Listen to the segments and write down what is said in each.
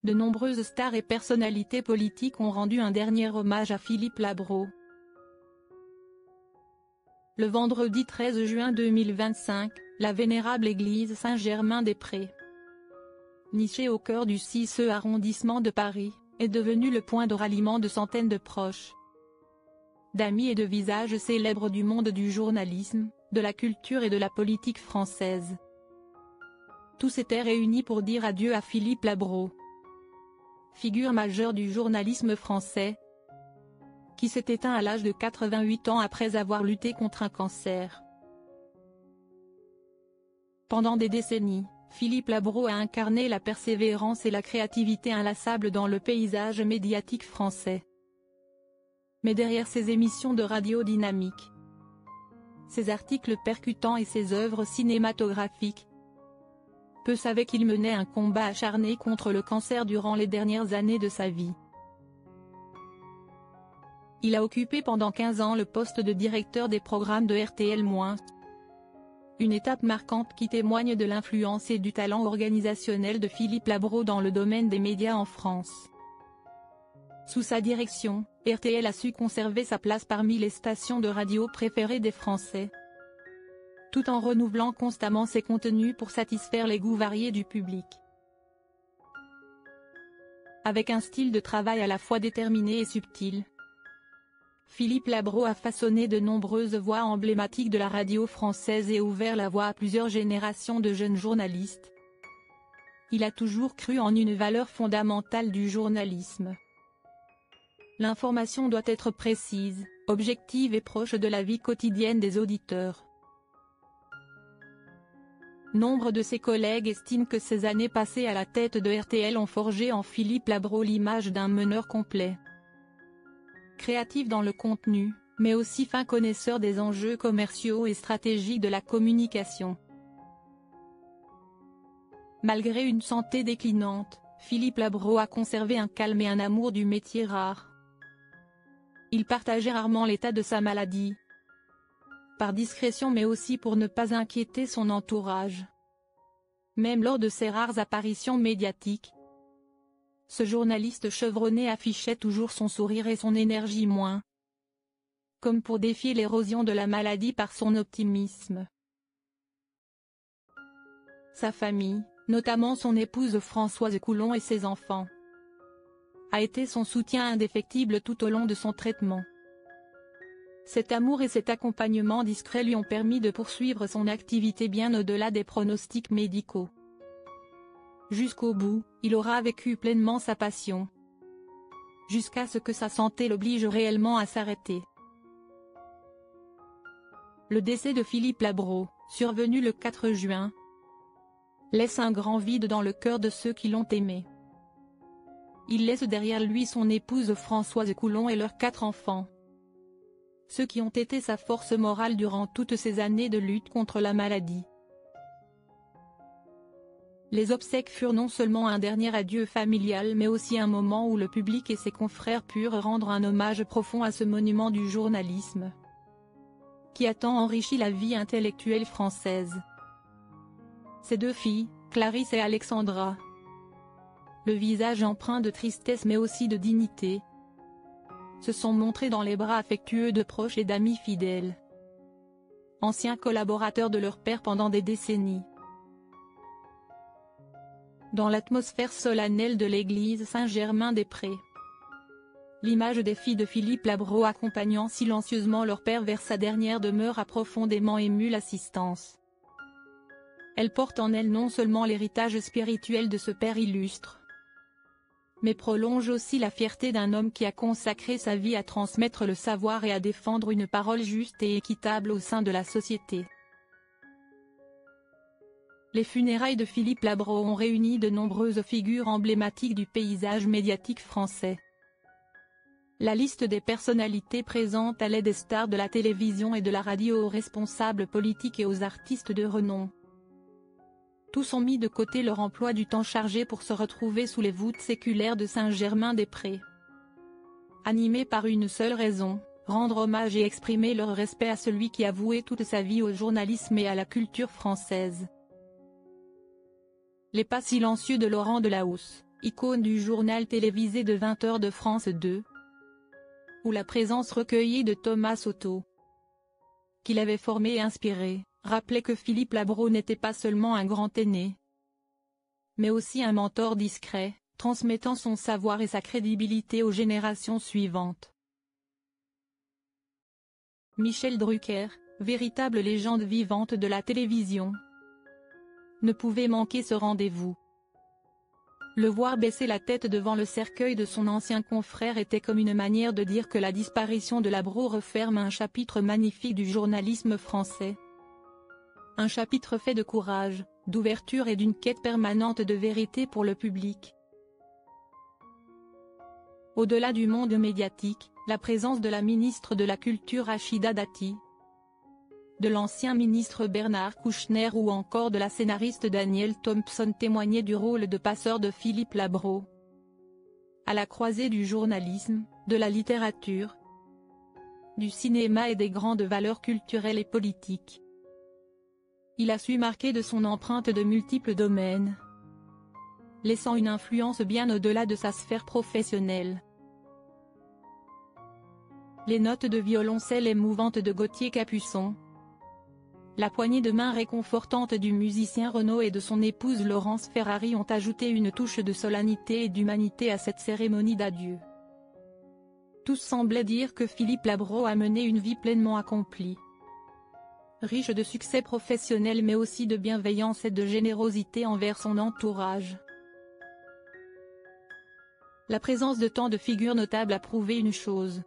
De nombreuses stars et personnalités politiques ont rendu un dernier hommage à Philippe Labro. Le vendredi 13 juin 2025, la vénérable église Saint-Germain-des-Prés, nichée au cœur du 6e arrondissement de Paris, est devenue le point de ralliement de centaines de proches, d'amis et de visages célèbres du monde du journalisme, de la culture et de la politique française. Tous étaient réunis pour dire adieu à Philippe Labro, figure majeure du journalisme français, qui s'est éteint à l'âge de 88 ans après avoir lutté contre un cancer. Pendant des décennies, Philippe Labro a incarné la persévérance et la créativité inlassables dans le paysage médiatique français. Mais derrière ses émissions de radio dynamiques, ses articles percutants et ses œuvres cinématographiques, peu savaient qu'il menait un combat acharné contre le cancer durant les dernières années de sa vie. Il a occupé pendant 15 ans le poste de directeur des programmes de RTL-, une étape marquante qui témoigne de l'influence et du talent organisationnel de Philippe Labro dans le domaine des médias en France. Sous sa direction, RTL a su conserver sa place parmi les stations de radio préférées des Français, tout en renouvelant constamment ses contenus pour satisfaire les goûts variés du public. Avec un style de travail à la fois déterminé et subtil, Philippe Labro a façonné de nombreuses voix emblématiques de la radio française et ouvert la voie à plusieurs générations de jeunes journalistes. Il a toujours cru en une valeur fondamentale du journalisme. L'information doit être précise, objective et proche de la vie quotidienne des auditeurs. Nombre de ses collègues estiment que ces années passées à la tête de RTL ont forgé en Philippe Labro l'image d'un meneur complet, créatif dans le contenu, mais aussi fin connaisseur des enjeux commerciaux et stratégiques de la communication. Malgré une santé déclinante, Philippe Labro a conservé un calme et un amour du métier rare. Il partageait rarement l'état de sa maladie, par discrétion mais aussi pour ne pas inquiéter son entourage. Même lors de ses rares apparitions médiatiques, ce journaliste chevronné affichait toujours son sourire et son énergie comme pour défier l'érosion de la maladie par son optimisme. Sa famille, notamment son épouse Françoise Coulon et ses enfants, a été son soutien indéfectible tout au long de son traitement. Cet amour et cet accompagnement discret lui ont permis de poursuivre son activité bien au-delà des pronostics médicaux. Jusqu'au bout, il aura vécu pleinement sa passion, jusqu'à ce que sa santé l'oblige réellement à s'arrêter. Le décès de Philippe Labro, survenu le 4 juin, laisse un grand vide dans le cœur de ceux qui l'ont aimé. Il laisse derrière lui son épouse Françoise Coulon et leurs 4 enfants, ceux qui ont été sa force morale durant toutes ces années de lutte contre la maladie. Les obsèques furent non seulement un dernier adieu familial mais aussi un moment où le public et ses confrères purent rendre un hommage profond à ce monument du journalisme, qui a tant enrichi la vie intellectuelle française. Ses 2 filles, Clarisse et Alexandra, le visage empreint de tristesse mais aussi de dignité, se sont montrés dans les bras affectueux de proches et d'amis fidèles, anciens collaborateurs de leur père pendant des décennies. Dans l'atmosphère solennelle de l'église Saint-Germain-des-Prés, l'image des filles de Philippe Labro accompagnant silencieusement leur père vers sa dernière demeure a profondément ému l'assistance. Elle porte en elle non seulement l'héritage spirituel de ce père illustre, mais prolonge aussi la fierté d'un homme qui a consacré sa vie à transmettre le savoir et à défendre une parole juste et équitable au sein de la société. Les funérailles de Philippe Labro ont réuni de nombreuses figures emblématiques du paysage médiatique français. La liste des personnalités présentes allait des stars de la télévision et de la radio aux responsables politiques et aux artistes de renom. Tous ont mis de côté leur emploi du temps chargé pour se retrouver sous les voûtes séculaires de Saint-Germain-des-Prés, animés par une seule raison, rendre hommage et exprimer leur respect à celui qui a voué toute sa vie au journalisme et à la culture française. Les pas silencieux de Laurent Delahousse, icône du journal télévisé de 20h de France 2, ou la présence recueillie de Thomas Soto, qu'il avait formé et inspiré, rappelait que Philippe Labro n'était pas seulement un grand aîné, mais aussi un mentor discret, transmettant son savoir et sa crédibilité aux générations suivantes. Michel Drucker, véritable légende vivante de la télévision, ne pouvait manquer ce rendez-vous. Le voir baisser la tête devant le cercueil de son ancien confrère était comme une manière de dire que la disparition de Labro referme un chapitre magnifique du journalisme français. Un chapitre fait de courage, d'ouverture et d'une quête permanente de vérité pour le public. Au-delà du monde médiatique, la présence de la ministre de la Culture Rachida Dati, de l'ancien ministre Bernard Kouchner ou encore de la scénariste Danielle Thompson témoignait du rôle de passeur de Philippe Labro. À la croisée du journalisme, de la littérature, du cinéma et des grandes valeurs culturelles et politiques, il a su marquer de son empreinte de multiples domaines, laissant une influence bien au-delà de sa sphère professionnelle. Les notes de violoncelle émouvantes de Gauthier Capuçon, la poignée de main réconfortante du musicien Renaud et de son épouse Laurence Ferrari ont ajouté une touche de solennité et d'humanité à cette cérémonie d'adieu. Tous semblaient dire que Philippe Labro a mené une vie pleinement accomplie, riche de succès professionnel mais aussi de bienveillance et de générosité envers son entourage. La présence de tant de figures notables a prouvé une chose.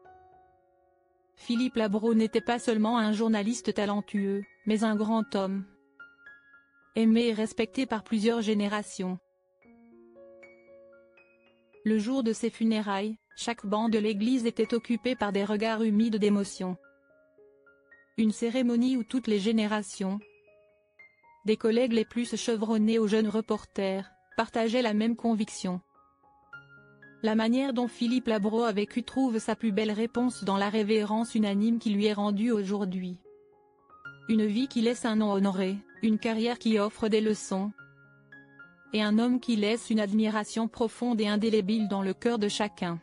Philippe Labro n'était pas seulement un journaliste talentueux, mais un grand homme, aimé et respecté par plusieurs générations. Le jour de ses funérailles, chaque banc de l'église était occupé par des regards humides d'émotion. Une cérémonie où toutes les générations, des collègues les plus chevronnés aux jeunes reporters, partageaient la même conviction. La manière dont Philippe Labro a vécu trouve sa plus belle réponse dans la révérence unanime qui lui est rendue aujourd'hui. Une vie qui laisse un nom honoré, une carrière qui offre des leçons, et un homme qui laisse une admiration profonde et indélébile dans le cœur de chacun.